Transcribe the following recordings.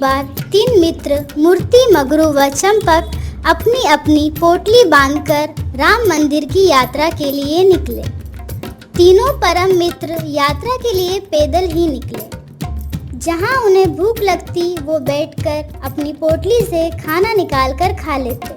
बार तीन मित्र मूर्ति, मगरू व चंपक अपनी अपनी पोटली बांधकर राम मंदिर की यात्रा के लिए निकले। तीनों परम मित्र यात्रा के लिए पैदल ही निकले। जहां उन्हें भूख लगती वो बैठकर अपनी पोटली से खाना निकालकर खा लेते।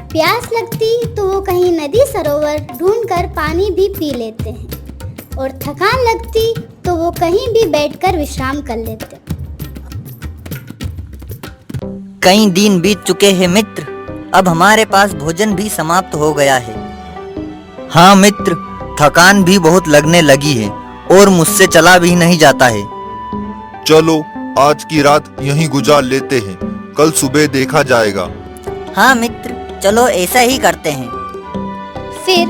प्यास लगती तो वो कहीं नदी सरोवर ढूंढकर पानी भी पी लेते हैं और थकान लगती तो वो कहीं भी बैठकर विश्राम कर लेते। कई दिन बीत चुके हैं मित्र, अब हमारे पास भोजन भी समाप्त हो गया है। हाँ मित्र, थकान भी बहुत लगने लगी है और मुझसे चला भी नहीं जाता है। चलो आज की रात यहीं गुजार लेते हैं, कल सुबह देखा जाएगा। हाँ मित्र, चलो ऐसा ही करते हैं। फिर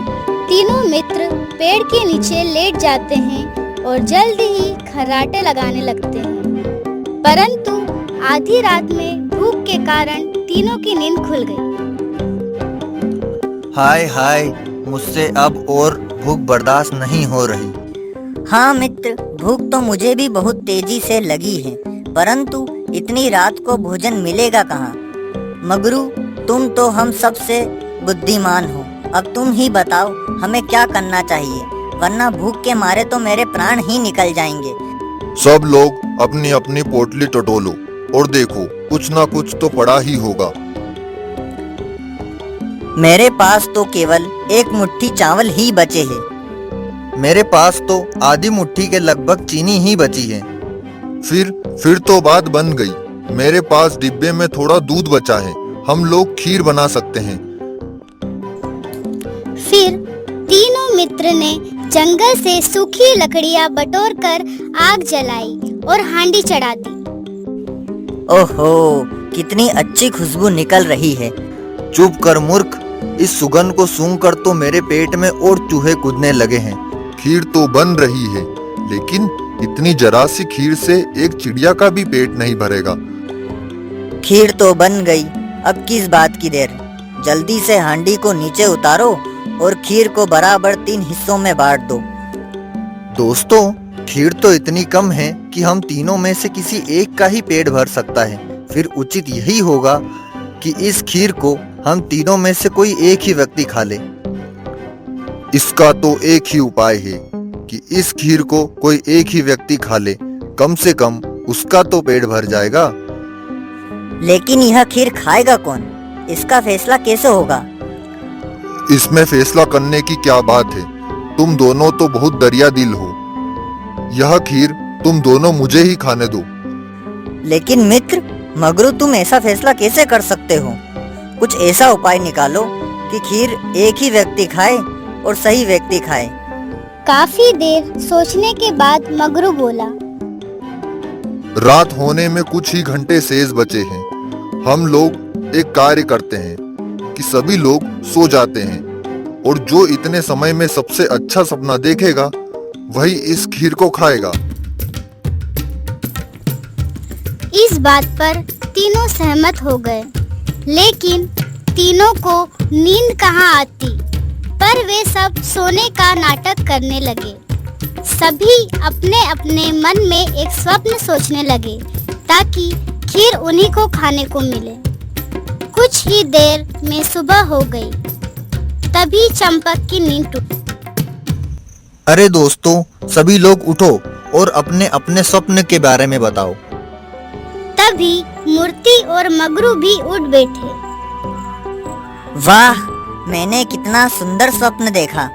तीनों मित्र पेड़ के नीचे लेट जाते हैं और जल्द ही खर्राटे लगाने लगते हैं। परंतु आधी रात में भूख के कारण तीनों की नींद खुल गई। हाय हाय, मुझसे अब और भूख बर्दाश्त नहीं हो रही। हाँ मित्र, भूख तो मुझे भी बहुत तेजी से लगी है, परंतु इतनी रात को भोजन मिलेगा कहाँ? मगरू, तुम तो हम सबसे बुद्धिमान हो, अब तुम ही बताओ हमें क्या करना चाहिए, वरना भूख के मारे तो मेरे प्राण ही निकल जाएंगे। सब लोग अपनी अपनी पोटली टटोलो और देखो, कुछ ना कुछ तो पड़ा ही होगा। मेरे पास तो केवल एक मुट्ठी चावल ही बचे हैं। मेरे पास तो आधी मुट्ठी के लगभग चीनी ही बची है। फिर तो बात बन गई। मेरे पास डिब्बे में थोड़ा दूध बचा है, हम लोग खीर बना सकते हैं। फिर तीनों मित्र ने जंगल से सूखी लकड़ियां बटोरकर आग जलाई और हांडी चढ़ा दी। ओहो, कितनी अच्छी खुशबू निकल रही है। चुप कर मूर्ख, इस सुगंध को सूंघकर तो मेरे पेट में और चूहे कूदने लगे हैं। खीर तो बन रही है, लेकिन इतनी जरा सी खीर से एक चिड़िया का भी पेट नहीं भरेगा। खीर तो बन गई, अब किस बात की देर? जल्दी से हांडी को नीचे उतारो और खीर को बराबर 3 हिस्सों में बांट दो। दोस्तों, खीर तो इतनी कम है कि हम तीनों में से किसी एक का ही पेट भर सकता है। फिर उचित यही होगा कि इस खीर को हम तीनों में से कोई एक ही व्यक्ति खा ले। इसका तो एक ही उपाय है कि इस खीर को कोई एक ही व्यक्ति खा ले, कम से कम उसका तो पेट भर जाएगा। लेकिन यह खीर खाएगा कौन? इसका फैसला कैसे होगा? इसमें फैसला करने की क्या बात है, तुम दोनों तो बहुत दरिया दिल हो। यह खीर तुम दोनों मुझे ही खाने दो। लेकिन मित्र, मगरू, तुम ऐसा फैसला कैसे कर सकते हो? कुछ ऐसा उपाय निकालो कि खीर एक ही व्यक्ति खाए और सही व्यक्ति खाए। काफी देर सोचने के बाद मगरू बोला, रात होने में कुछ ही घंटे शेष बचे हैं। हम लोग एक कार्य करते हैं कि सभी लोग सो जाते हैं और जो इतने समय में सबसे अच्छा सपना देखेगा वही इस खीर को खाएगा। इस बात पर तीनों सहमत हो गए, लेकिन तीनों को नींद कहाँ आती, पर वे सब सोने का नाटक करने लगे। सभी अपने अपने मन में एक स्वप्न सोचने लगे ताकि खीर उन्हीं को खाने को मिले। कुछ ही देर में सुबह हो गई, तभी चंपक की नींद टूटी। अरे दोस्तों, सभी लोग उठो और अपने अपने स्वप्न के बारे में बताओ। तभी मूर्ति और मगरू भी उठ बैठे। वाह, मैंने कितना सुंदर स्वप्न देखा।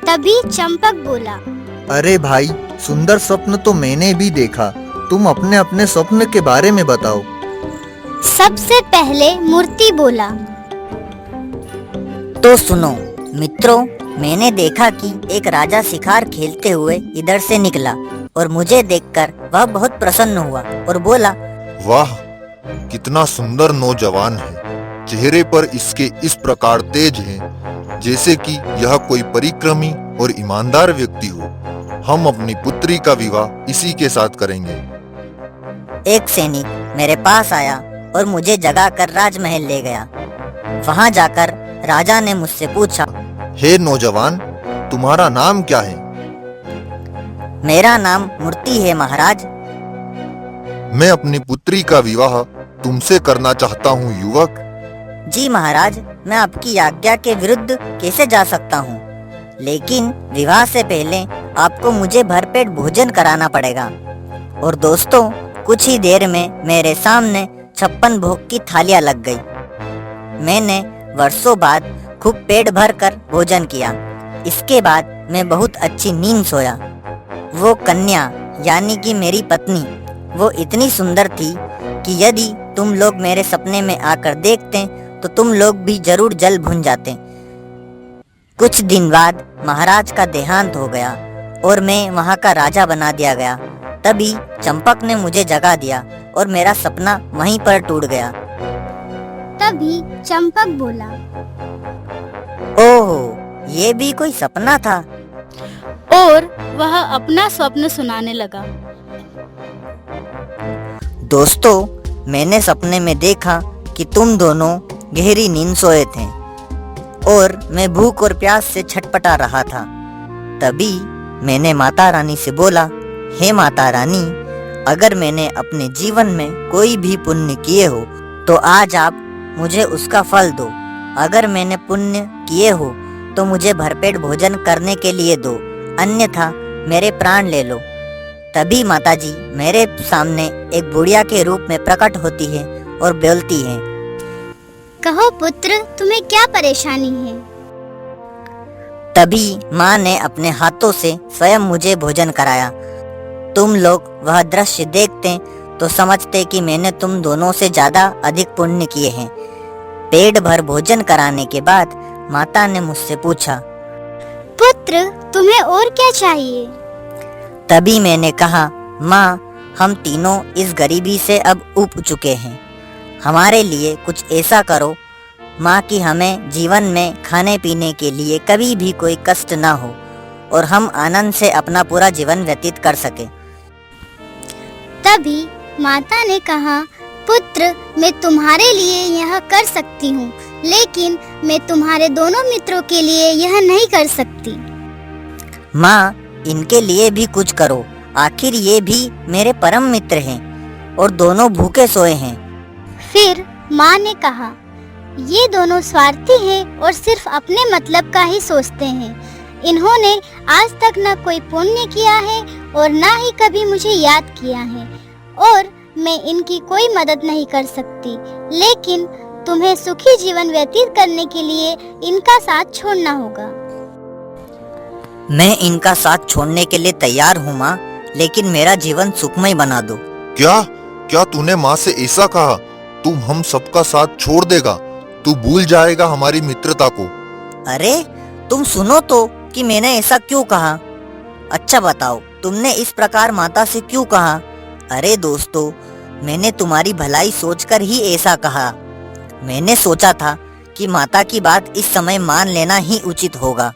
तभी चंपक बोला, अरे भाई, सुंदर स्वप्न तो मैंने भी देखा, तुम अपने अपने स्वप्न के बारे में बताओ। सबसे पहले मूर्ति बोला, तो सुनो मित्रों, मैंने देखा कि एक राजा शिकार खेलते हुए इधर से निकला और मुझे देखकर वह बहुत प्रसन्न हुआ और बोला, वाह, कितना सुंदर नौजवान है। चेहरे पर इसके इस प्रकार तेज है जैसे कि यह कोई परिक्रमी और ईमानदार व्यक्ति हो। हम अपनी पुत्री का विवाह इसी के साथ करेंगे। एक सैनिक मेरे पास आया और मुझे जगाकर राजमहल ले गया। वहां जाकर राजा ने मुझसे पूछा, हे नौजवान, तुम्हारा नाम क्या है? मेरा नाम मूर्ति है महाराज। मैं अपनी पुत्री का विवाह तुमसे करना चाहता हूँ युवक। जी महाराज, मैं आपकी आज्ञा के विरुद्ध कैसे जा सकता हूँ? लेकिन विवाह से पहले आपको मुझे भरपेट भोजन कराना पड़ेगा। और दोस्तों, कुछ ही देर में मेरे सामने 56 भोग की थालियां लग गई। मैंने वर्षों बाद खूब पेट भर कर भोजन किया। इसके बाद मैं बहुत अच्छी नींद सोया। वो कन्या यानी कि मेरी पत्नी, वो इतनी सुंदर थी कि यदि तुम लोग मेरे सपने में आकर देखते तो तुम लोग भी जरूर जल भुन जाते। कुछ दिन बाद महाराज का देहांत हो गया और मैं वहाँ का राजा बना दिया गया। तभी चंपक ने मुझे जगा दिया और मेरा सपना वहीं पर टूट गया। तभी चंपक बोला, ओह, ये भी कोई सपना था। और वह अपना स्वप्न सुनाने लगा। दोस्तों, मैंने सपने में देखा कि तुम दोनों गहरी नींद सोए थे और मैं भूख और प्यास से छटपटा रहा था। तभी मैंने माता रानी से बोला, हे माता रानी, अगर मैंने अपने जीवन में कोई भी पुण्य किए हो तो आज आप मुझे उसका फल दो। अगर मैंने पुण्य किए हो तो मुझे भरपेट भोजन करने के लिए दो, अन्यथा मेरे प्राण ले लो। तभी माताजी मेरे सामने एक बुढ़िया के रूप में प्रकट होती है और बोलती है, कहो पुत्र, तुम्हें क्या परेशानी है? तभी माँ ने अपने हाथों से स्वयं मुझे भोजन कराया। तुम लोग वह दृश्य देखते तो समझते कि मैंने तुम दोनों से ज्यादा अधिक पुण्य किए हैं। पेट भर भोजन कराने के बाद माता ने मुझसे पूछा, पुत्र, तुम्हें और क्या चाहिए? तभी मैंने कहा, माँ, हम तीनों इस गरीबी से अब ऊब चुके हैं। हमारे लिए कुछ ऐसा करो माँ कि हमें जीवन में खाने पीने के लिए कभी भी कोई कष्ट ना हो और हम आनंद से अपना पूरा जीवन व्यतीत कर सके। तभी माता ने कहा, पुत्र, मैं तुम्हारे लिए यह कर सकती हूँ, लेकिन मैं तुम्हारे दोनों मित्रों के लिए यह नहीं कर सकती। माँ, इनके लिए भी कुछ करो, आखिर ये भी मेरे परम मित्र हैं और दोनों भूखे सोए हैं। फिर माँ ने कहा, ये दोनों स्वार्थी हैं और सिर्फ अपने मतलब का ही सोचते हैं। इन्होंने आज तक न कोई पुण्य किया है और न ही कभी मुझे याद किया है और मैं इनकी कोई मदद नहीं कर सकती। लेकिन तुम्हें सुखी जीवन व्यतीत करने के लिए इनका साथ छोड़ना होगा। मैं इनका साथ छोड़ने के लिए तैयार हूँ माँ, लेकिन मेरा जीवन सुखमय बना दो। क्या तूने माँ से ऐसा कहा? तू हम सबका साथ छोड़ देगा? तू भूल जाएगा हमारी मित्रता को? अरे तुम सुनो तो कि मैंने ऐसा क्यों कहा। अच्छा बताओ, तुमने इस प्रकार माता से क्यों कहा? अरे दोस्तों, मैंने तुम्हारी भलाई सोचकर ही ऐसा कहा। मैंने सोचा था कि माता की बात इस समय मान लेना ही उचित होगा।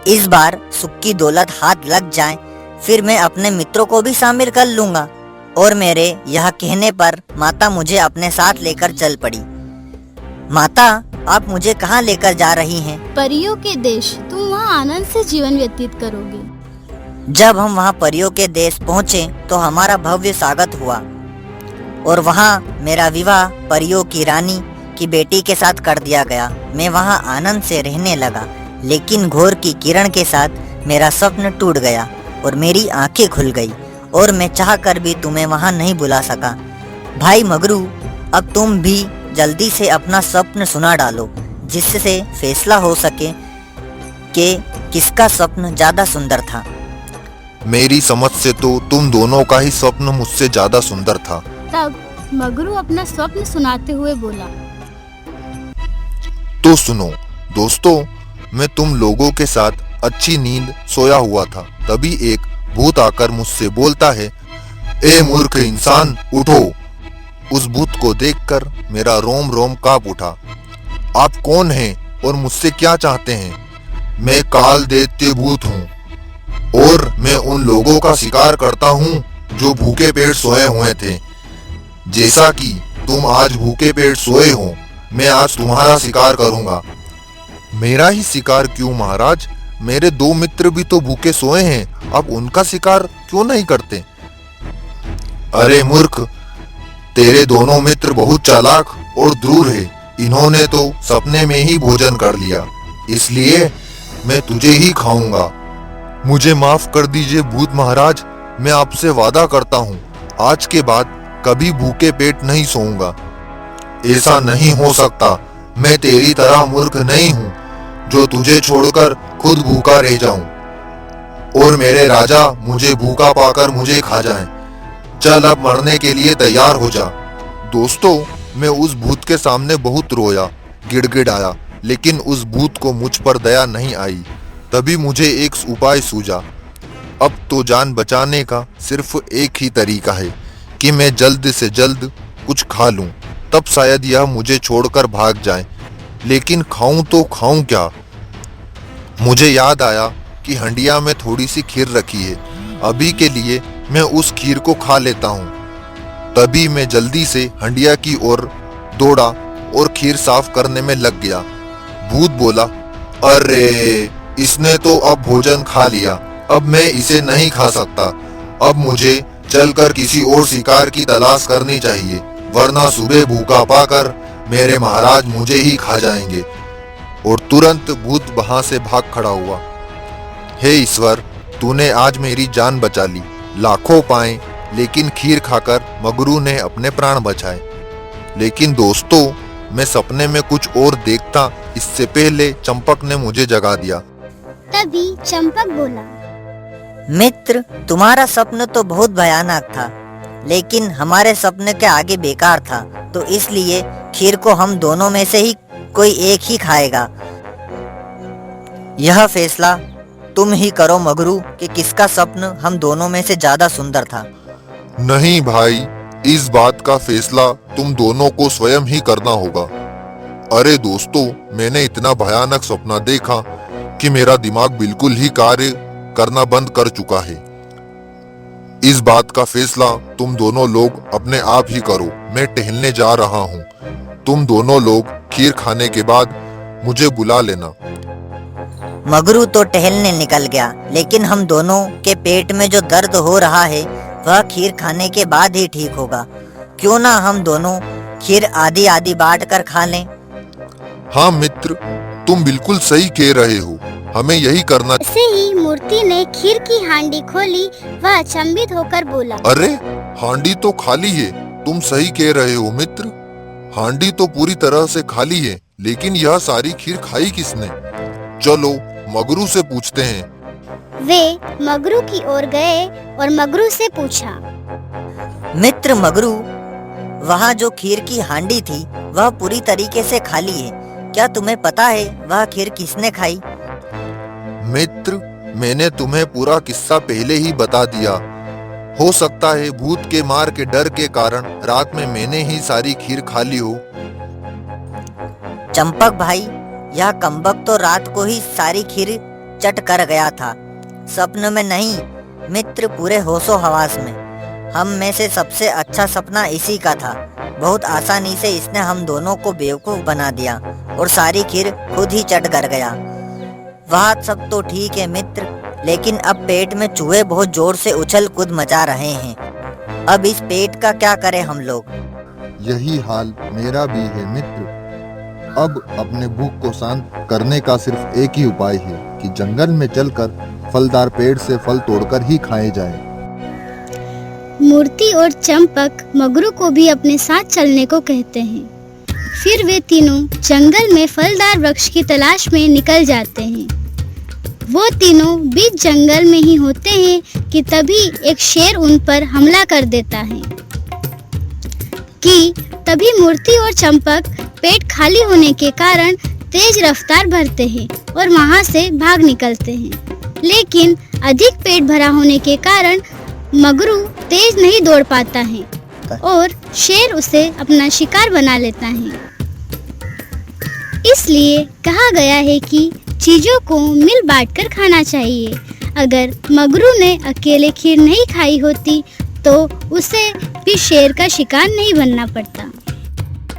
इस बार सुख की दौलत हाथ लग जाए, फिर मैं अपने मित्रों को भी शामिल कर लूंगा। और मेरे यह कहने पर माता मुझे अपने साथ लेकर चल पड़ी। माता, आप मुझे कहाँ लेकर जा रही हैं? परियों के देश। तुम वहाँ आनंद से जीवन व्यतीत करोगे। जब हम वहाँ परियों के देश पहुँचे तो हमारा भव्य स्वागत हुआ और वहाँ मेरा विवाह परियों की रानी की बेटी के साथ कर दिया गया। मैं वहाँ आनंद से रहने लगा, लेकिन घोर की किरण के साथ मेरा स्वप्न टूट गया और मेरी आंखें खुल गई और मैं चाहकर भी तुम्हें वहाँ नहीं बुला सका। भाई मगरू, अब तुम भी जल्दी से अपना स्वप्न सुना डालो, जिससे फैसला हो सके कि किसका स्वप्न ज्यादा सुंदर था। मेरी समझ से तो तुम दोनों का ही स्वप्न मुझसे ज्यादा सुंदर था। तब मगरू अपना स्वप्न सुनाते हुए बोला, तो सुनो दोस्तों, मैं तुम लोगों के साथ अच्छी नींद सोया हुआ था। तभी एक भूत आकर मुझसे बोलता है, ए मूर्ख इंसान, उठो। उस भूत को देखकर मेरा रोम रोम कांप उठा। आप कौन हैं और मुझसे क्या चाहते हैं? मैं काल दैत्य भूत हूँ और मैं उन लोगों का शिकार करता हूँ जो भूखे पेट सोए हुए थे। जैसा कि तुम आज भूखे पेट सोए हो, मैं आज तुम्हारा शिकार करूंगा। मेरा ही शिकार क्यों महाराज? मेरे दो मित्र भी तो भूखे सोए हैं, अब उनका शिकार क्यों नहीं करते? अरे मूर्ख, तेरे दोनों मित्र बहुत चालाक और क्रूर है। इन्होंने तो सपने में ही भोजन कर लिया, इसलिए मैं तुझे ही खाऊंगा। मुझे माफ कर दीजिए भूत महाराज, मैं आपसे वादा करता हूँ आज के बाद कभी भूखे पेट नहीं सोऊंगा। ऐसा नहीं हो सकता, मैं तेरी तरह मूर्ख नहीं हूँ जो तुझे छोड़कर खुद भूखा रह जाऊं और मेरे राजा मुझे भूखा पाकर मुझे खा जाएं। चल अब मरने के लिए तैयार हो जा। दोस्तों, मैं उस भूत के सामने बहुत रोया, गिड़गिड़ाया, लेकिन उस भूत को मुझ पर दया नहीं आई। तभी मुझे एक उपाय सूझा। अब तो जान बचाने का सिर्फ एक ही तरीका है कि मैं जल्द से जल्द कुछ खा लूं, तब शायद यह मुझे छोड़कर भाग जाए। लेकिन खाऊं तो खाऊं क्या? मुझे याद आया कि हंडिया में थोड़ी सी खीर रखी है, अभी के लिए मैं उस खीर को खा लेता हूँ। तभी मैं जल्दी से हंडिया की ओर दौड़ा और खीर साफ करने में लग गया। भूत बोला, अरे इसने तो अब भोजन खा लिया, अब मैं इसे नहीं खा सकता। अब मुझे चलकर किसी और शिकार की तलाश करनी चाहिए, वरना सुबह भूखा पाकर मेरे महाराज मुझे ही खा जाएंगे। और तुरंत भूत वहां से भाग खड़ा हुआ। हे ईश्वर, तूने आज मेरी जान बचा ली। लाखों पाए, लेकिन खीर खाकर मगरू ने अपने प्राण बचाए। लेकिन दोस्तों, मैं सपने में कुछ और देखता इससे पहले चंपक ने मुझे जगा दिया। तभी चंपक बोला, मित्र, तुम्हारा सपना तो बहुत भयानक था, लेकिन हमारे सपने के आगे बेकार था, तो इसलिए खीर को हम दोनों में से ही कोई एक ही खाएगा। यह फैसला तुम ही करो मगरू कि किसका स्वप्न हम दोनों में से ज्यादा सुंदर था। नहीं भाई, इस बात का फैसला तुम दोनों को स्वयं ही करना होगा। अरे दोस्तों, मैंने इतना भयानक सपना देखा कि मेरा दिमाग बिल्कुल ही कार्य करना बंद कर चुका है। इस बात का फैसला तुम दोनों लोग अपने आप ही करो। मैं टहलने जा रहा हूँ। तुम दोनों लोग खीर खाने के बाद मुझे बुला लेना। मगरू तो टहलने निकल गया, लेकिन हम दोनों के पेट में जो दर्द हो रहा है वह खीर खाने के बाद ही ठीक होगा। क्यों ना हम दोनों खीर आधी आधी बांट कर खा लें। हाँ मित्र, तुम बिल्कुल सही कह रहे हो, हमें यही करना। ऐसे ही मूर्ति ने खीर की हांडी खोली। वह अचंभित होकर बोला, अरे हांडी तो खाली है। तुम सही कह रहे हो मित्र, हांडी तो पूरी तरह से खाली है, लेकिन यह सारी खीर खाई किसने? चलो मगरू से पूछते हैं। वे मगरू की ओर गए और मगरू से पूछा, मित्र मगरू, वहाँ जो खीर की हांडी थी वह पूरी तरीके से खाली है। क्या तुम्हें पता है वह खीर किसने खाई? मित्र, मैंने तुम्हें पूरा किस्सा पहले ही बता दिया। हो सकता है भूत के मार के डर के कारण रात में मैंने ही सारी खीर खा ली हो। चंपक भाई, यह कमबख्त तो रात को ही सारी खीर चट कर गया था, सपने में नहीं। मित्र, पूरे होशो हवास में। हम में से सबसे अच्छा सपना इसी का था। बहुत आसानी से इसने हम दोनों को बेवकूफ बना दिया और सारी खीर खुद ही चट कर गया। वह सब तो ठीक है मित्र, लेकिन अब पेट में चूहे बहुत जोर से उछल कूद मचा रहे हैं। अब इस पेट का क्या करें हम लोग? यही हाल मेरा भी है मित्र। अब अपने भूख को शांत करने का सिर्फ एक ही उपाय है कि जंगल में चलकर फलदार पेड़ से फल तोड़कर ही खाए जाएं। मूर्ति और चंपक मगरू को भी अपने साथ चलने को कहते हैं। फिर वे तीनों जंगल में फलदार वृक्ष की तलाश में निकल जाते हैं। वो तीनों बीच जंगल में ही होते हैं कि तभी एक शेर उन पर हमला कर देता है। तभी मूर्ति और चंपक पेट खाली होने के कारण तेज रफ्तार भरते हैं और वहां से भाग निकलते हैं। लेकिन अधिक पेट भरा होने के कारण मगरू तेज नहीं दौड़ पाता है और शेर उसे अपना शिकार बना लेता है। इसलिए कहा गया है कि चीजों को मिल बांटकर खाना चाहिए। अगर मगरू ने अकेले खीर नहीं खाई होती तो उसे भी शेर का शिकार नहीं बनना पड़ता।